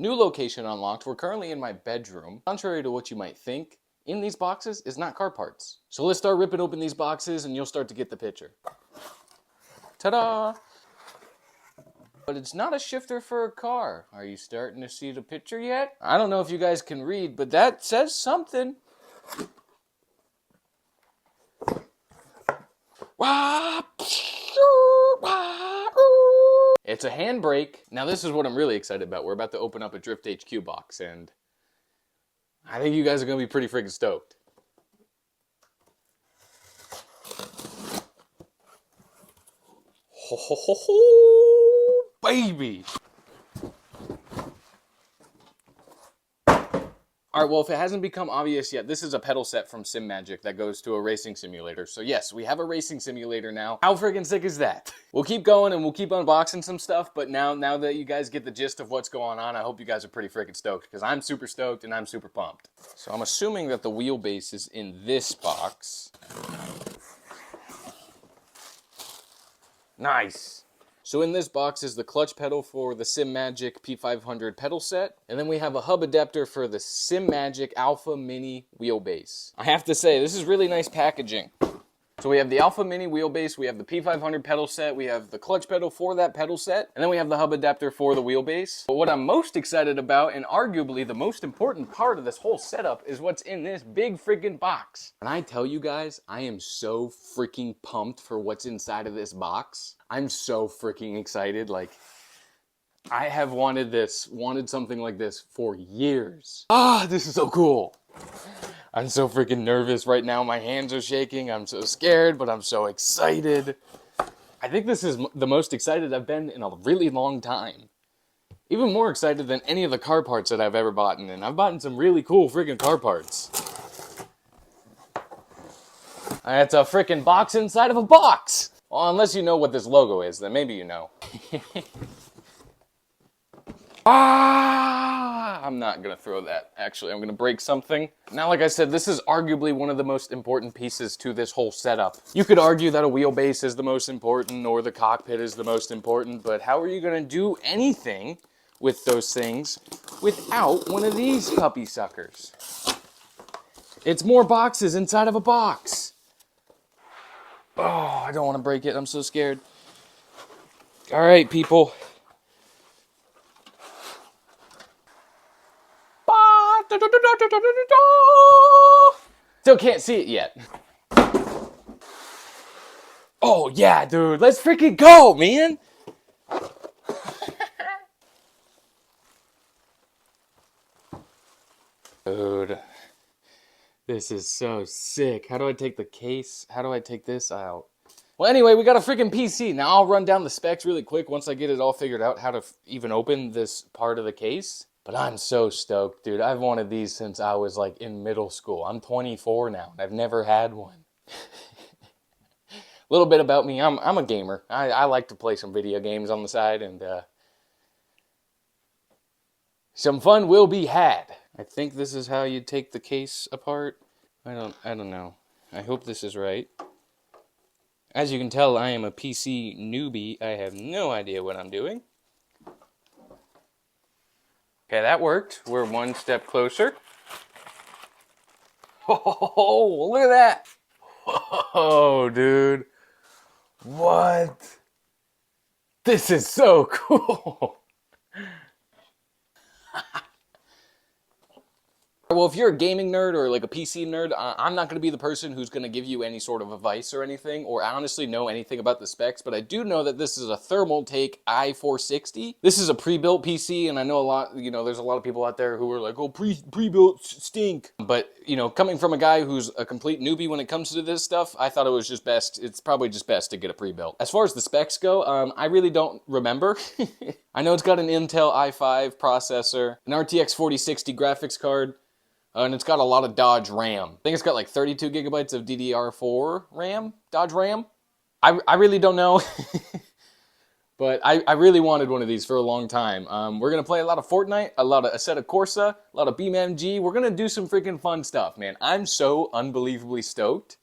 New location unlocked. We're currently in my bedroom. Contrary to what you might think, in these boxes is not car parts. So let's start ripping open these boxes and you'll start to get the picture. Ta-da! But it's not a shifter for a car. Are you starting to see the picture yet? I don't know if you guys can read, but that says something. It's a handbrake. Now this is what I'm really excited about. We're about to open up a Drift HQ box, and I think you guys are going to be pretty freaking stoked. Ho ho ho ho, baby! Alright, well, if it hasn't become obvious yet, this is a pedal set from SimMagic that goes to a racing simulator. So yes, we have a racing simulator now. How friggin' sick is that? We'll keep going and we'll keep unboxing some stuff, but now that you guys get the gist of what's going on, I hope you guys are pretty freaking stoked, because I'm super stoked and I'm super pumped. So I'm assuming that the wheelbase is in this box. Nice! So in this box is the clutch pedal for the SimMagic P500 pedal set, and then we have a hub adapter for the SimMagic Alpha Mini wheelbase. I have to say, this is really nice packaging. So we have the Alpha Mini wheelbase, we have the P500 pedal set, we have the clutch pedal for that pedal set, and then we have the hub adapter for the wheelbase. But what I'm most excited about, and arguably the most important part of this whole setup, is what's in this big freaking box. And I tell you guys, I am so freaking pumped for what's inside of this box. I'm so freaking excited. Like, I have wanted something like this for years. Ah, this is so cool. I'm so freaking nervous right now. My hands are shaking. I'm so scared, but I'm so excited. I think this is the most excited I've been in a really long time. Even more excited than any of the car parts that I've ever bought, and I've bought some really cool freaking car parts. It's a freaking box inside of a box. Well, unless you know what this logo is, then maybe you know. I'm not gonna throw that. Actually, I'm gonna break something. Now, like I said, this is arguably one of the most important pieces to this whole setup. You could argue that a wheelbase is the most important or the cockpit is the most important, but how are you gonna do anything with those things without one of these puppy suckers? It's more boxes inside of a box. Oh, I don't want to break it. I'm so scared. All right, people. Still can't see it yet. Oh, yeah, dude. Let's freaking go, man. Dude. This is so sick. How do I take the case? How do I take this out? Well, anyway, we got a freaking PC. Now, I'll run down the specs really quick once I get it all figured out how to even open this part of the case. But I'm so stoked, dude. I've wanted these since I was, like, in middle school. I'm 24 now, and I've never had one. A little bit about me. I'm a gamer. I like to play some video games on the side, and some fun will be had. I think this is how you take the case apart. I don't know. I hope this is right. As you can tell, I am a PC newbie. I have no idea what I'm doing. Okay, that worked. We're one step closer. Oh, look at that. Oh, dude. What? This is so cool. Well, if you're a gaming nerd or like a PC nerd, I'm not going to be the person who's going to give you any sort of advice or anything, or honestly know anything about the specs, but I do know that this is a Thermaltake i460. This is a pre-built PC, and I know a lot, there's a lot of people out there who are like, oh, pre-built stink. But, coming from a guy who's a complete newbie when it comes to this stuff, I thought it was just best, it's probably just best to get a pre-built. As far as the specs go, I really don't remember. I know it's got an Intel i5 processor, an RTX 4060 graphics card, and it's got a lot of Dodge RAM. I think it's got like 32 gigabytes of DDR4 RAM, Dodge RAM. I really don't know, but I really wanted one of these for a long time. We're gonna play a lot of Fortnite, a set of Corsa, a lot of BeamNG. We're gonna do some freaking fun stuff, man. I'm so unbelievably stoked.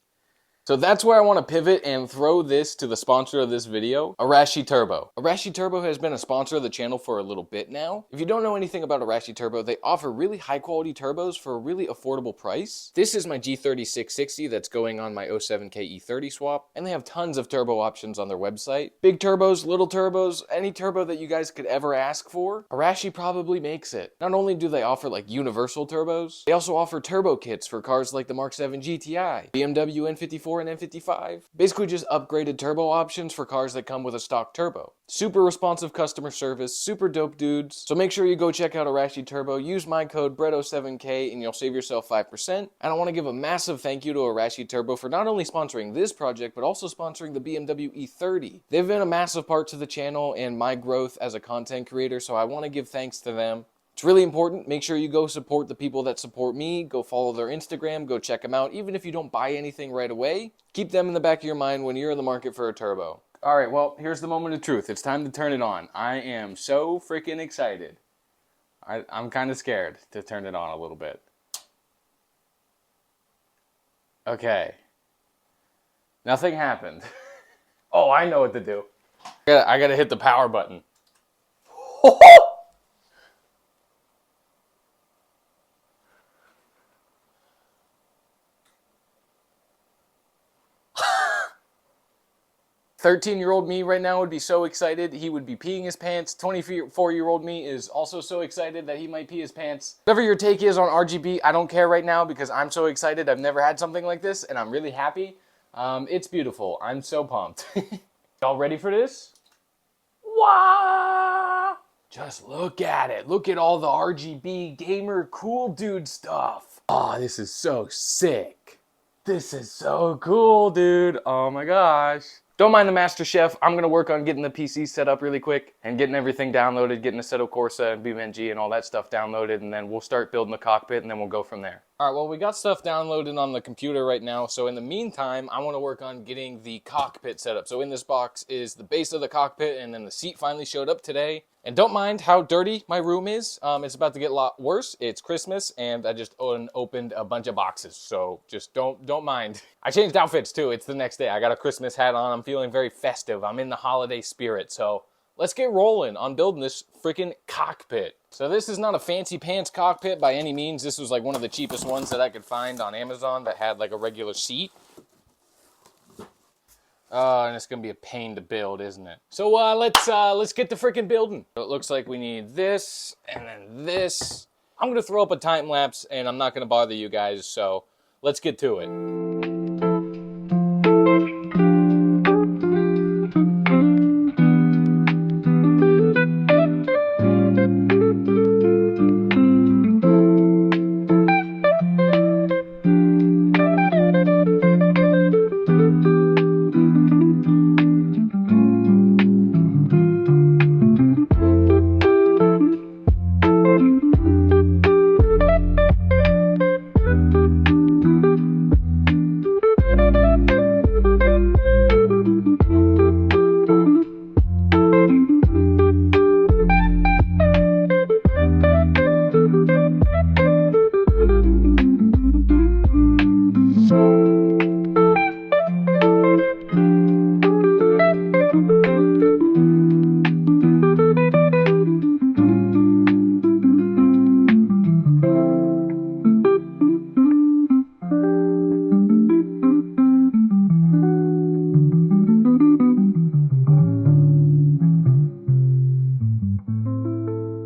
So that's where I want to pivot and throw this to the sponsor of this video, Arashi Turbo. Arashi Turbo has been a sponsor of the channel for a little bit now. If you don't know anything about Arashi Turbo, they offer really high quality turbos for a really affordable price. This is my G30 660 that's going on my 07K E30 swap, and they have tons of turbo options on their website. Big turbos, little turbos, any turbo that you guys could ever ask for, Arashi probably makes it. Not only do they offer like universal turbos, they also offer turbo kits for cars like the Mark 7 GTI, BMW N54 and N55. Basically just upgraded turbo options for cars that come with a stock turbo. Super responsive customer service, super dope dudes. So make sure you go check out Arashi Turbo, use my code BRETO7K and you'll save yourself 5%. And I want to give a massive thank you to Arashi Turbo for not only sponsoring this project, but also sponsoring the BMW E30. They've been a massive part to the channel and my growth as a content creator, so I want to give thanks to them. It's really important. Make sure you go support the people that support me. Go follow their Instagram. Go check them out. Even if you don't buy anything right away, keep them in the back of your mind when you're in the market for a turbo. All right, well, here's the moment of truth. It's time to turn it on. I am so freaking excited. I'm kind of scared to turn it on a little bit. Okay. Nothing happened. Oh, I know what to do. I gotta hit the power button. 13-year-old me right now would be so excited he would be peeing his pants. 24-year-old me is also so excited that he might pee his pants. Whatever your take is on RGB, I don't care right now because I'm so excited. I've never had something like this and I'm really happy. It's beautiful. I'm so pumped. Y'all ready for this? Wow! Just look at it. Look at all the RGB gamer cool dude stuff. Oh, this is so sick. This is so cool, dude. Oh my gosh. Don't mind the Master Chef. I'm going to work on getting the PC set up really quick and getting everything downloaded, getting Assetto Corsa and BeamNG and all that stuff downloaded, and then we'll start building the cockpit and then we'll go from there. All right, well, we got stuff downloaded on the computer right now, so in the meantime, I want to work on getting the cockpit set up. So in this box is the base of the cockpit, and then the seat finally showed up today. And don't mind how dirty my room is. It's about to get a lot worse. It's Christmas, and I just opened a bunch of boxes, so just don't mind. I changed outfits, too. It's the next day. I got a Christmas hat on. I'm feeling very festive. I'm in the holiday spirit, so let's get rolling on building this freaking cockpit. So this is not a fancy pants cockpit by any means. This was like one of the cheapest ones that I could find on Amazon that had like a regular seat. And it's gonna be a pain to build, isn't it? So let's get to freaking building. So it looks like we need this and then this. I'm gonna throw up a time lapse and I'm not gonna bother you guys, so let's get to it.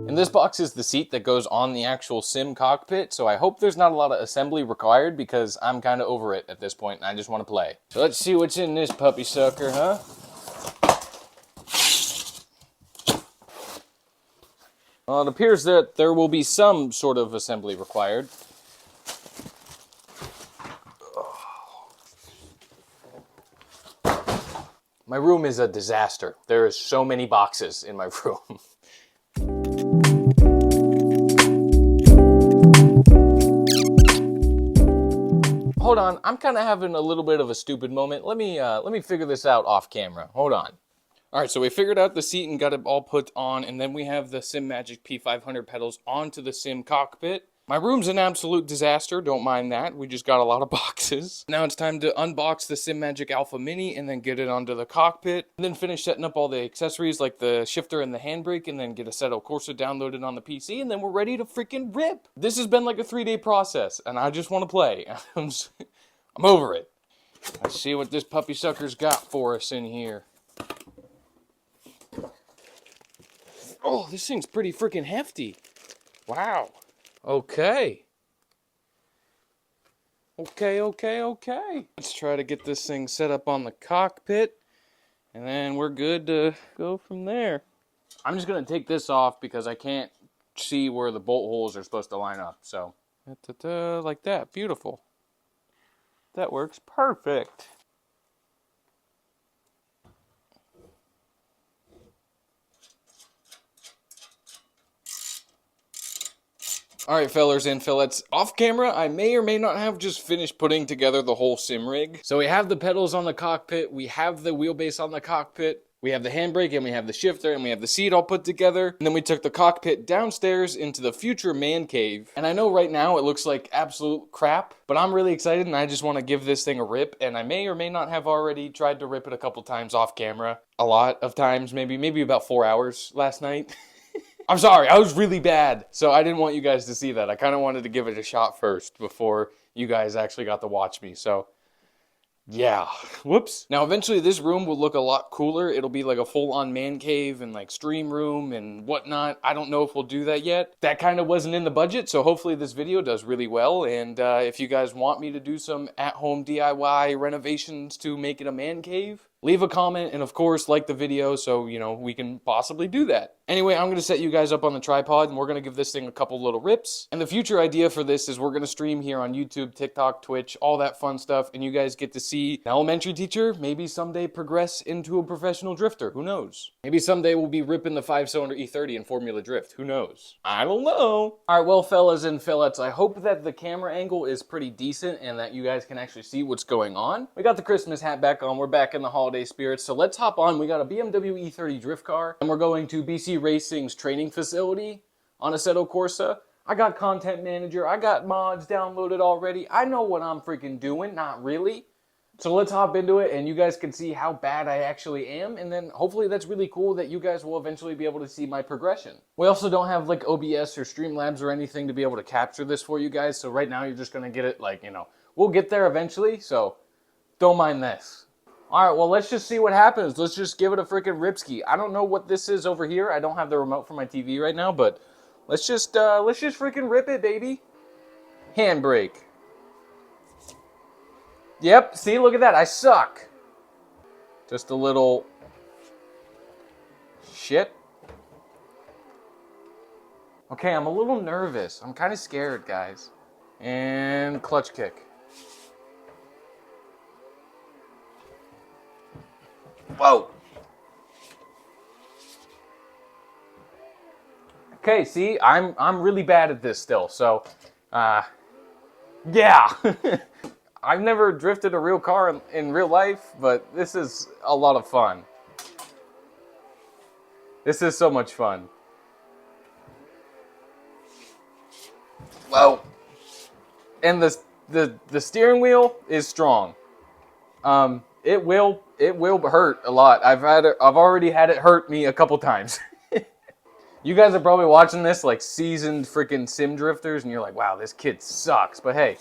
And this box is the seat that goes on the actual sim cockpit, so I hope there's not a lot of assembly required because I'm kind of over it at this point and I just want to play. So let's see what's in this puppy sucker, huh? Well, it appears that there will be some sort of assembly required. My room is a disaster. There is so many boxes in my room. Hold on, I'm kind of having a little bit of a stupid moment. Let me figure this out off camera. Hold on. All right, so we figured out the seat and got it all put on, and then we have the SimMagic P500 pedals onto the sim cockpit. My room's an absolute disaster, don't mind that. We just got a lot of boxes. Now it's time to unbox the SimMagic Alpha Mini and then get it onto the cockpit. And then finish setting up all the accessories like the shifter and the handbrake and then get Assetto Corsa downloaded on the PC and then we're ready to freaking rip. This has been like a 3-day process and I just want to play. I'm over it. Let's see what this puppy sucker's got for us in here. Oh, this thing's pretty freaking hefty. Wow. Okay. Okay. Let's try to get this thing set up on the cockpit, and then we're good to go from there. I'm just going to take this off because I can't see where the bolt holes are supposed to line up. So, like that. Beautiful. That works perfect. Alright, fellers and fillettes, off camera, I may or may not have just finished putting together the whole sim rig. So we have the pedals on the cockpit, we have the wheelbase on the cockpit, we have the handbrake, and we have the shifter, and we have the seat all put together. And then we took the cockpit downstairs into the future man cave. And I know right now it looks like absolute crap, but I'm really excited and I just want to give this thing a rip. And I may or may not have already tried to rip it a couple times off camera. A lot of times, maybe about 4 hours last night. I'm sorry, I was really bad. So I didn't want you guys to see that. I kind of wanted to give it a shot first before you guys actually got to watch me. So yeah, whoops. Now eventually this room will look a lot cooler. It'll be like a full-on man cave and like stream room and whatnot. I don't know if we'll do that yet. That kind of wasn't in the budget, so hopefully this video does really well. And if you guys want me to do some at-home DIY renovations to make it a man cave, leave a comment and of course like the video so, you know, we can possibly do that. Anyway, I'm going to set you guys up on the tripod and we're going to give this thing a couple little rips. And the future idea for this is we're going to stream here on YouTube, TikTok, Twitch, all that fun stuff. And you guys get to see an elementary teacher maybe someday progress into a professional drifter. Who knows? Maybe someday we'll be ripping the 5-cylinder E30 in Formula Drift. Who knows? I don't know. All right, well, fellas and fillettes, I hope that the camera angle is pretty decent and that you guys can actually see what's going on. We got the Christmas hat back on. We're back in the holiday spirits. So let's hop on. We got a BMW E30 drift car and we're going to BC Racing's training facility on Assetto Corsa. I got Content Manager. I got mods downloaded already. I know what I'm freaking doing. Not really. So let's hop into it and you guys can see how bad I actually am. And then hopefully that's really cool that you guys will eventually be able to see my progression. We also don't have like OBS or Streamlabs or anything to be able to capture this for you guys. So right now you're just going to get it like, you know, we'll get there eventually. So don't mind this. All right, well, let's just see what happens. Let's just give it a freaking ripski. I don't know what this is over here. I don't have the remote for my TV right now, but let's just freaking rip it, baby. Handbrake. Yep, see, look at that. I suck. Just a little shit. Okay, I'm a little nervous. I'm kind of scared, guys. And clutch kick. Whoa. Okay, see, I'm really bad at this still, so, yeah. I've never drifted a real car in real life, but this is a lot of fun. This is so much fun. Whoa. And the steering wheel is strong. It will hurt a lot. I've already had it hurt me a couple times. You guys are probably watching this like seasoned freaking sim drifters and you're like, wow, this kid sucks. But hey,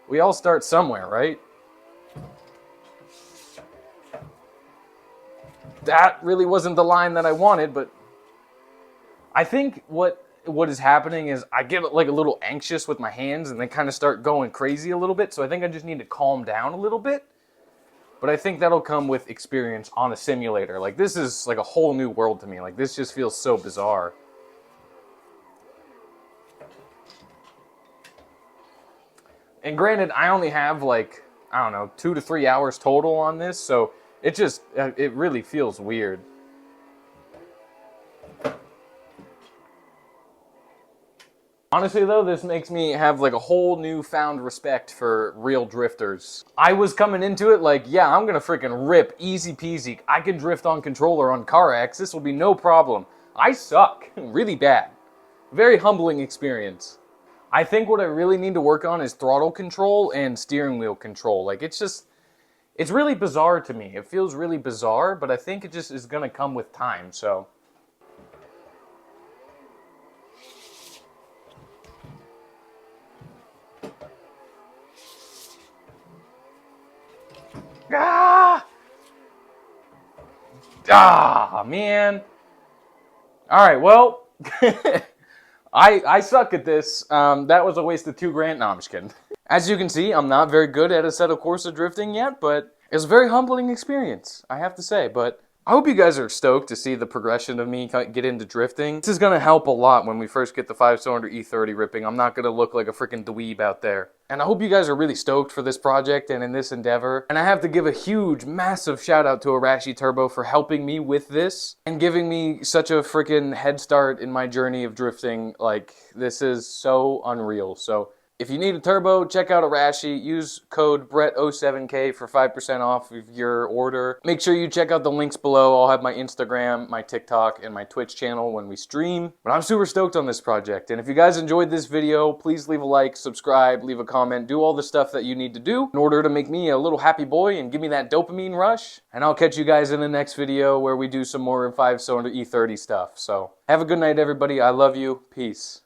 we all start somewhere, right? That really wasn't the line that I wanted, but I think what is happening is I get like a little anxious with my hands and they kind of start going crazy a little bit. So I think I just need to calm down a little bit. But I think that'll come with experience on a simulator. Like, this is like a whole new world to me. Like, this just feels so bizarre. And granted, I only have like, I don't know, 2 to 3 hours total on this. So it really feels weird. Honestly though, this makes me have like a whole newfound respect for real drifters. I was coming into it like, yeah, I'm gonna freaking rip, easy peasy. I can drift on controller on CarX, this will be no problem. I suck, really bad. Very humbling experience. I think what I really need to work on is throttle control and steering wheel control. Like, it's really bizarre to me. It feels really bizarre, but I think it just is gonna come with time, so. Ah! Ah, man. All right, well, I suck at this. That was a waste of $2 grand. No, I'm just kidding. As you can see, I'm not very good at Assetto Corsa drifting yet, but it's a very humbling experience, I have to say. But I hope you guys are stoked to see the progression of me get into drifting. This is going to help a lot when we first get the 5-cylinder E30 ripping. I'm not going to look like a freaking dweeb out there. And I hope you guys are really stoked for this project and in this endeavor. And I have to give a huge, massive shout out to Arashi Turbo for helping me with this and giving me such a freaking head start in my journey of drifting. Like, this is so unreal. So if you need a turbo, check out Arashi. Use code BRETT07K for 5% off of your order. Make sure you check out the links below. I'll have my Instagram, my TikTok, and my Twitch channel when we stream. But I'm super stoked on this project. And if you guys enjoyed this video, please leave a like, subscribe, leave a comment, do all the stuff that you need to do in order to make me a little happy boy and give me that dopamine rush. And I'll catch you guys in the next video where we do some more 5-cylinder E30 stuff. So have a good night, everybody. I love you. Peace.